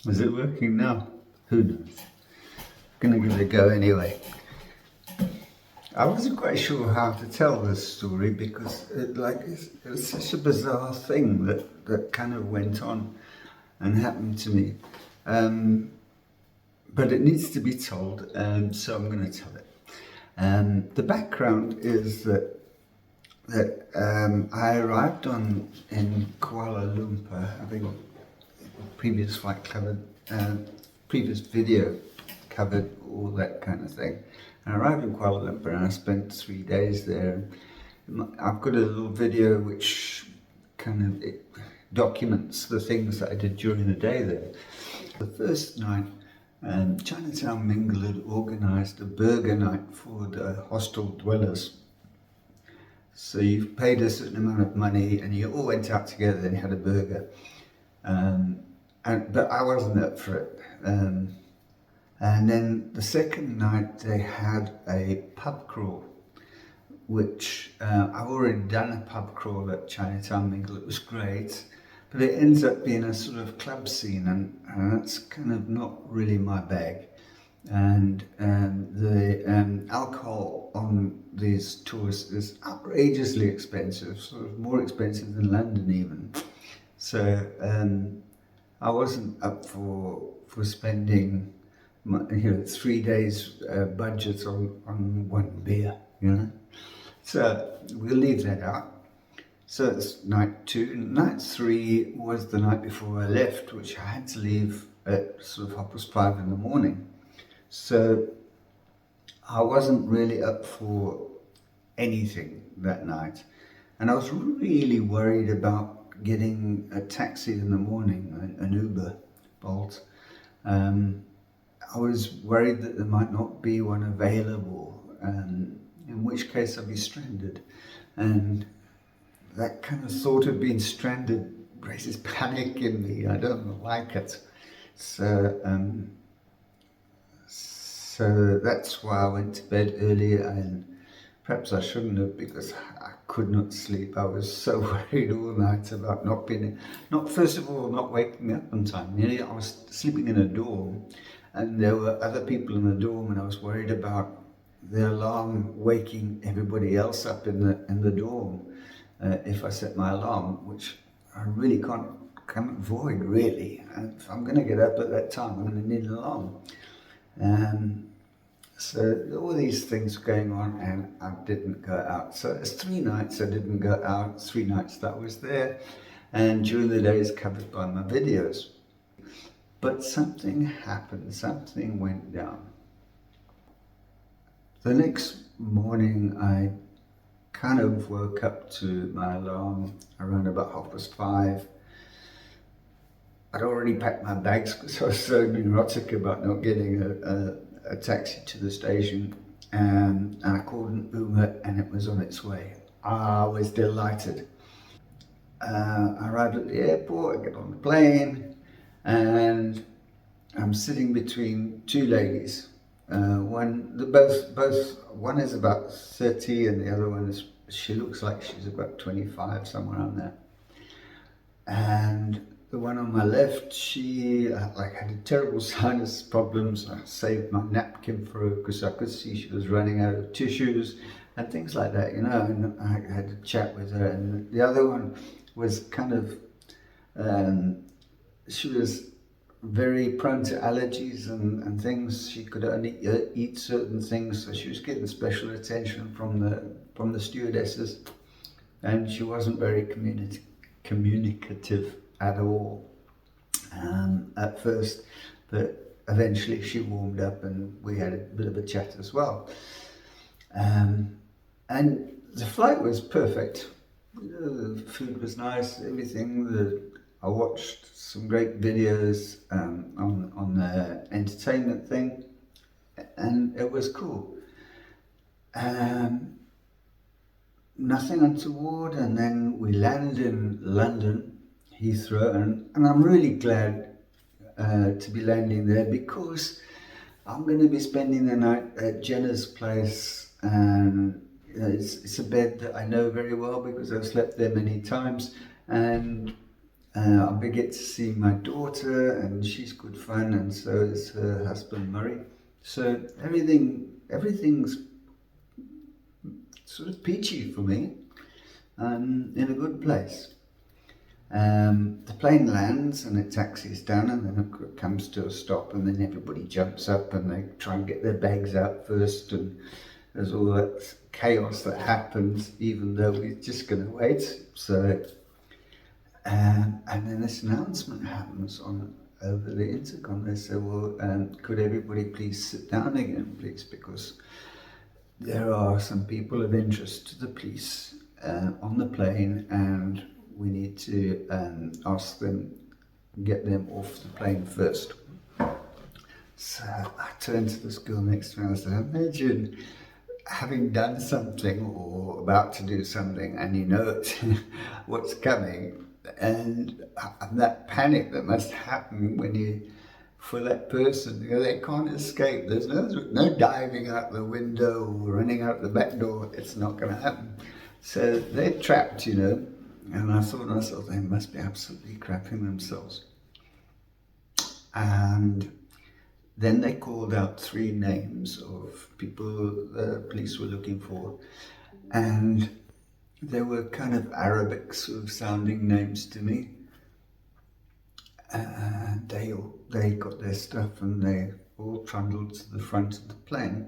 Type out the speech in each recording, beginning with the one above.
Is it working now? Who knows? Gonna give it a go anyway. I wasn't quite sure how to tell this story because it was such a bizarre thing that kind of went on and happened to me. But it needs to be told, so I'm going to tell it. The background is that I arrived in Kuala Lumpur, having previous flight covered, previous video covered all that kind of thing. I arrived in Kuala Lumpur and I spent 3 days there. I've got a little video which kind of documents the things that I did during the day there. The first night, Chinatown Mingle had organised a burger night for the hostel dwellers. So you paid a certain amount of money and you all went out together and had a burger. But I wasn't up for it. And then the second night they had a pub crawl, which I've already done a pub crawl at Chinatown Mingle. It was great, but it ends up being a sort of club scene, and that's kind of not really my bag. And the alcohol on these tours is outrageously expensive, sort of more expensive than London even. So I wasn't up for spending 3 days budget on one beer, So we'll leave that out. So it's night 2. Night 3 was the night before I left, which I had to leave at sort of 5:30 in the morning. So I wasn't really up for anything that night. And I was really worried about getting a taxi in the morning, an Uber, Bolt. I was worried that there might not be one available, in which case I'd be stranded. And that kind of thought of being stranded raises panic in me. I don't like it. So that's why I went to bed earlier, and perhaps I shouldn't have, because I could not sleep. I was so worried all night about first of all, not waking up on time. I was sleeping in a dorm, and there were other people in the dorm, and I was worried about the alarm waking everybody else up in the dorm if I set my alarm, which I really can't avoid, really. And if I'm going to get up at that time, I'm going to need an alarm. So all these things going on, and I didn't go out. So it's 3 nights I didn't go out, 3 nights that I was there, and during the day is covered by my videos. But something happened, something went down. The next morning I kind of woke up to my alarm around about 5:30. I'd already packed my bags because I was so neurotic about not getting a taxi to the station, and I called an Uber and it was on its way. I was delighted. I arrived at the airport, I get on the plane, and I'm sitting between 2 ladies. One is about 30 and the other one she looks like she's about 25, somewhere around there. And the one on my left, she had a terrible sinus problems. I saved my napkin for her because I could see she was running out of tissues and things like that, and I had a chat with her. And the other one was kind of, she was very prone to allergies and things. She could only eat certain things, so she was getting special attention from the stewardesses, and she wasn't very communicative at all at first, but eventually she warmed up and we had a bit of a chat as well. And the flight was perfect. The food was nice, everything. I watched some great videos on the entertainment thing, and it was cool. Nothing untoward, and then we landed in London, Heathrow, and I'm really glad to be landing there because I'm going to be spending the night at Jenna's place, and it's a bed that I know very well because I've slept there many times, and I get to see my daughter, and she's good fun, and so is her husband Murray. So everything's sort of peachy for me. I'm in a good place. The plane lands and it taxis down, and then it comes to a stop, and then everybody jumps up and they try and get their bags out first, and there's all that chaos that happens, even though we're just going to wait. So, and then this announcement happens on over the intercom. They say, well, could everybody please sit down again, please, because there are some people of interest to the police on the plane, and we need to ask them, get them off the plane first. So I turned to this girl next to me and I said, imagine having done something or about to do something, and you know what's coming, and that panic that must happen when you, for that person, you know, they can't escape. There's no diving out the window or running out the back door. It's not going to happen. So they're trapped, you know. And I thought to myself, they must be absolutely crapping themselves. And then they called out 3 names of people the police were looking for. And they were kind of Arabic sort of sounding names to me. And they got their stuff and they all trundled to the front of the plane.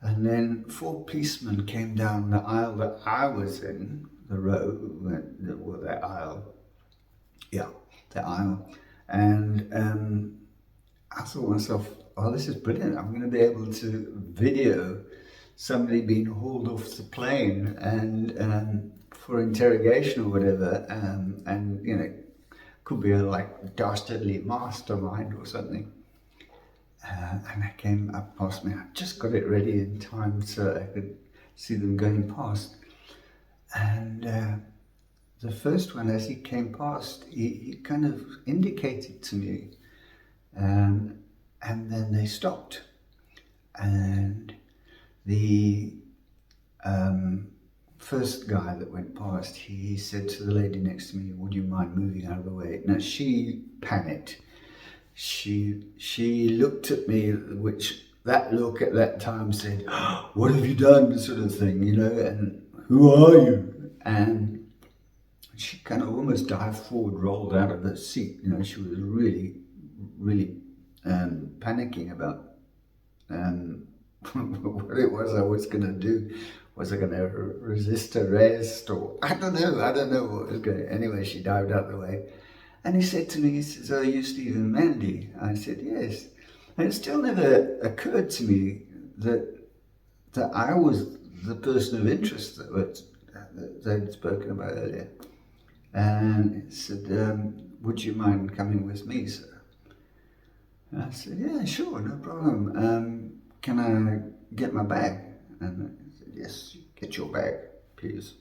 And then 4 policemen came down the aisle that I was in, the row, or that aisle. Yeah, the aisle. And I thought to myself, oh, this is brilliant. I'm going to be able to video somebody being hauled off the plane and for interrogation or whatever. And, you know, could be a like dastardly mastermind or something. And they came up past me. I just got it ready in time so I could see them going past. And the first one, as he came past, he kind of indicated to me, and then they stopped. And the first guy that went past, he said to the lady next to me, would you mind moving out of the way? Now she panicked. She looked at me, which that look at that time said, what have you done, sort of thing, you know, and who are you? And she kind of almost dived forward, rolled out of her seat, you know. She was really, really panicking about what it was I was going to do. Was I going to resist arrest, or I don't know what was going to. Anyway, she dived out of the way. And he said to me, he says, are you Stephen Mandy? I said, yes. And it still never occurred to me that I was the person of interest that they'd spoken about earlier. And he said, would you mind coming with me, sir? And I said, yeah, sure, no problem. Can I get my bag? And he said, yes, get your bag, please.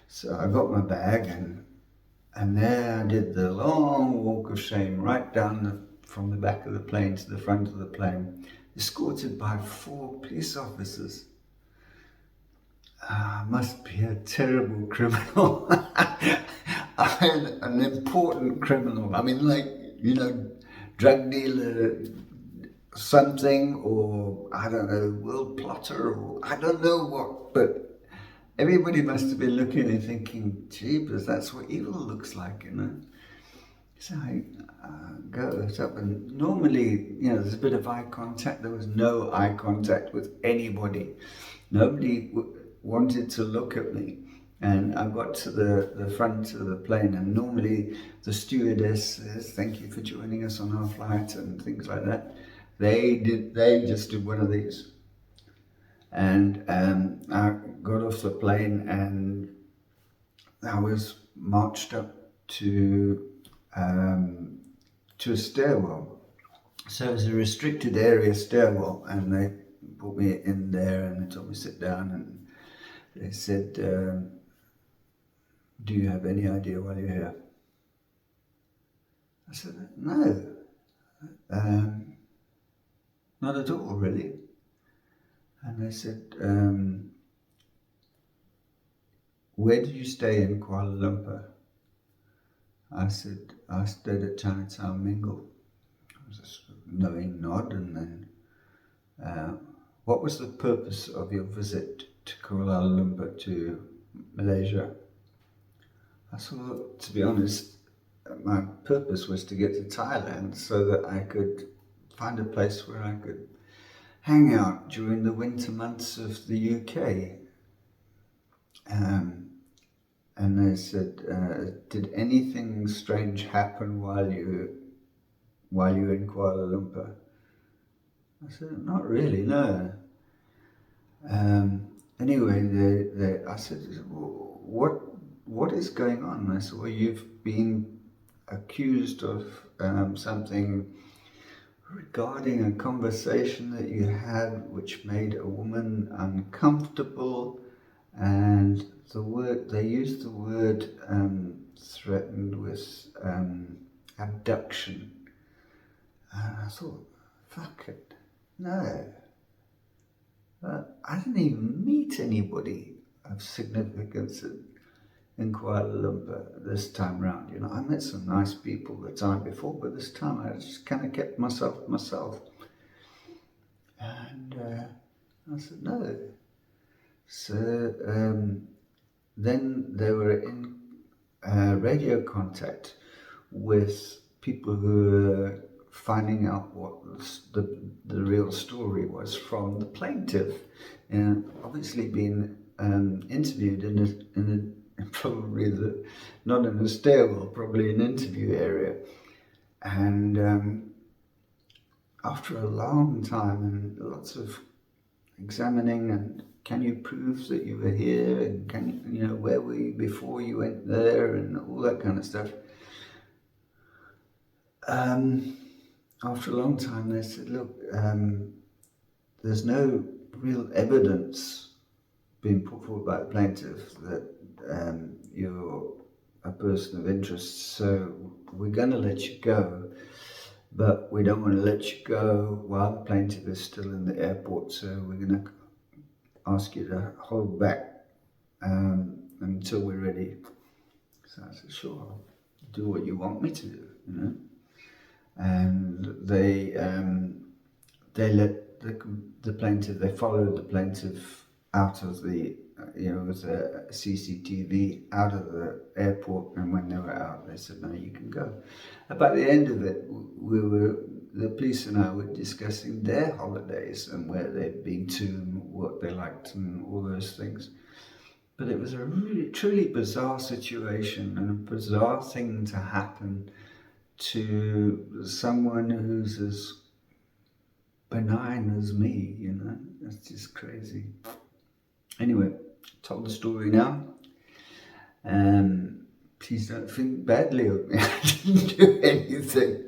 So I got my bag, and there I did the long walk of shame right down from the back of the plane to the front of the plane, escorted by 4 police officers. I must be a terrible criminal. I'm an important criminal. I mean, like, you know, drug dealer, something, or I don't know, world plotter, or I don't know what, but everybody must have been looking and thinking, jeepers, that's what evil looks like, you know. So I go up, and normally, you know, there's a bit of eye contact. There was no eye contact with anybody. Nobody wanted to look at me. And I got to the front of the plane, and normally the stewardess says, thank you for joining us on our flight, and things like that. They just did one of these. And I got off the plane, and I was marched up to a stairwell. So it was a restricted area stairwell, and they put me in there, and they told me to sit down, and they said, do you have any idea why you're here? I said, no, not at all, really. And they said, where did you stay in Kuala Lumpur? I said, I stayed at Chinatown Mingle. It was a sort of knowing nod, and then, what was the purpose of your visit to Kuala Lumpur, to Malaysia? I thought, to be honest, my purpose was to get to Thailand so that I could find a place where I could hang out during the winter months of the UK. And they said, did anything strange happen while you were in Kuala Lumpur? I said, not really, no. Anyway, I said, well, what is going on? I said, well, you've been accused of something regarding a conversation that you had which made a woman uncomfortable, and they used the word threatened with abduction. And I thought, fuck it, no. I didn't even meet anybody of significance in Kuala Lumpur this time round. You know, I met some nice people the time before, but this time I just kind of kept myself to myself. And I said, no. So then they were in radio contact with people who were finding out what the real story was from the plaintiff, and obviously being interviewed in probably not in a stairwell, probably an interview area. And after a long time and lots of examining, and can you prove that you were here, and can you know, where were you before you went there, and all that kind of stuff. After a long time, they said, look, there's no real evidence being put forward by the plaintiff that you're a person of interest, so we're going to let you go, but we don't want to let you go while the plaintiff is still in the airport, so we're going to ask you to hold back until we're ready. So I said, sure, I'll do what you want me to do, you know. And they let the plaintiff, they followed the plaintiff out of the, with a CCTV out of the airport, and when they were out, they said, no, you can go. And by the end of it, the police and I were discussing their holidays and where they'd been to and what they liked and all those things. But it was a really, truly bizarre situation and a bizarre thing to happen to someone who's as benign as me, you know. That's just crazy. Anyway, told the story now. Please don't think badly of me. I didn't do anything.